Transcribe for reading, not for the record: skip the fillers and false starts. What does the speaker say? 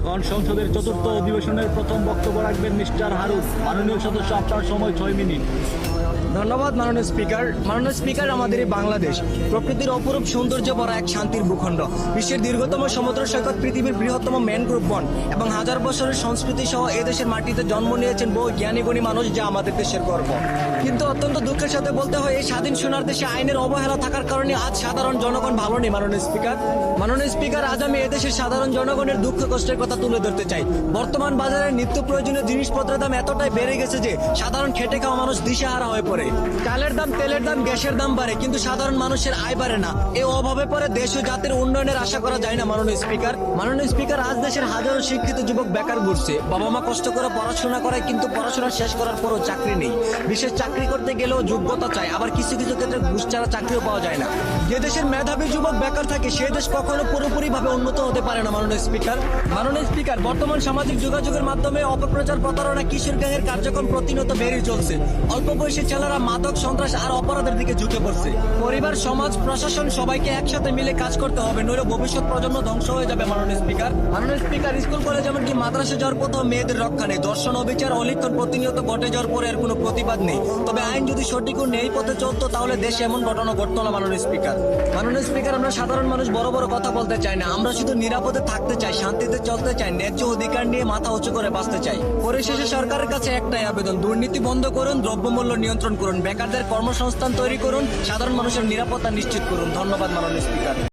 এখন সংসদের চতুর্থ অধিবেশনের প্রথম বক্তব্য রাখবেন মিস্টার হারুন। মাননীয় সদস্য, আপনার সময় 6 মিনিট। ধন্যবাদ মাননীয় স্পিকার। মাননীয় স্পিকার, আমাদের এই বাংলাদেশ প্রকৃতির অপরূপ সৌন্দর্য ভরা এক শান্তির ভূখণ্ড, বিশ্বের দীর্ঘতম সমুদ্র সৈকত, পৃথিবীর বৃহত্তম ম্যানগ্রোভ বন এবং হাজার বছরের সংস্কৃতি সহ এদেশের মাটিতে জন্ম নিয়েছেন বহু জ্ঞানীগুণী মানুষ, যা আমাদের দেশের গর্ব। কিন্তু অত্যন্ত দুঃখের সাথে বলতে হয়, এই স্বাধীন সোনার দেশে আইনের অবহেলা থাকার কারণে আজ সাধারণ জনগণ ভালো নেই। মাননীয় স্পিকার, আজ আমি এদেশের সাধারণ জনগণের দুঃখ কষ্টের কথা তুলে ধরতে চাই। বর্তমান বাজারে নিত্য প্রয়োজনীয় জিনিসপত্রের দাম এতটাই বেড়ে গেছে যে সাধারণ খেটে খাওয়া মানুষ দিশেহারা হয়ে পড়ে। চালের দাম, তেলের দাম, গ্যাসের দাম বাড়ে, কিন্তু সাধারণ মানুষের আয় বাড়ে না। এই অভাবে পরে দেশ ও জাতির উন্নয়নের আশা করা যায় না। মাননীয় স্পিকার, আজ দেশের হাজারো শিক্ষিত যুবক বেকার ঘুরছে। বাবা মা কষ্ট করে পড়াশোনা করে, কিন্তু পড়াশোনা শেষ করার পরও চাকরি নেই। বিশেষ চাকরি করতে গেলেও যোগ্যতা চাই, আবার কিছু কিছু ক্ষেত্রে ঘুষ ছাড়া চাকরিও পাওয়া যায় না। যে দেশের মেধাবী যুবক বেকার থাকে, সে দেশ কখনো পুরোপুরি ভাবে উন্নত হতে পারে না। মাননীয় স্পিকার, বর্তমান সামাজিক যোগাযোগের মাধ্যমে অপপ্রচার, প্রতারণা, কিশোর গ্যাংয়ের কার্যক্রম প্রতিনিয়ত বেড়ে চলছে। অল্প বয়সী ছেলেরা মাদক, সন্ত্রাস আর অপরাধের দিকে ঝুঁকে পড়ছে। পরিবার, সমাজ, প্রশাসন সবাইকে একসাথে মিলে কাজ করতে হবে, নইলে ভবিষ্যৎ প্রজন্ম ধ্বংস হয়ে যাবে। মাননীয় স্পিকার, স্কুল কলেজ এমনকি মাদ্রাসা যাওয়ার কোথাও মেয়েদের রক্ষা নেই। দর্শন, অবিচার, অলিখন প্রতিনিয়ত ঘটে যাওয়ার পরে এর কোনো প্রতিবাদ নেই। তবে আইন যদি সঠিক ও ন্যায় পথে চলতো, তাহলে দেশে এমন ঘটনা ঘটতো না। মাননীয় স্পিকার, আমরা সাধারণ মানুষ বড় বড় কথা বলতে চাই না। আমরা শুধু নিরাপদে থাকতে চাই, শান্তিতে চলতে চাই, ন্যায্য অধিকার নিয়ে মাথা উঁচু করে বাঁচতে চাই। পরিশেষে সরকারের কাছে একটাই আবেদন: দুর্নীতি বন্ধ করুন, দ্রব্যমূল্য নিয়ন্ত্রণ করুন, বেকারদের কর্মসংস্থান তৈরি করুন, সাধারণ মানুষের নিরাপত্তা নিশ্চিত করুন। ধন্যবাদ মাননীয় স্পিকার।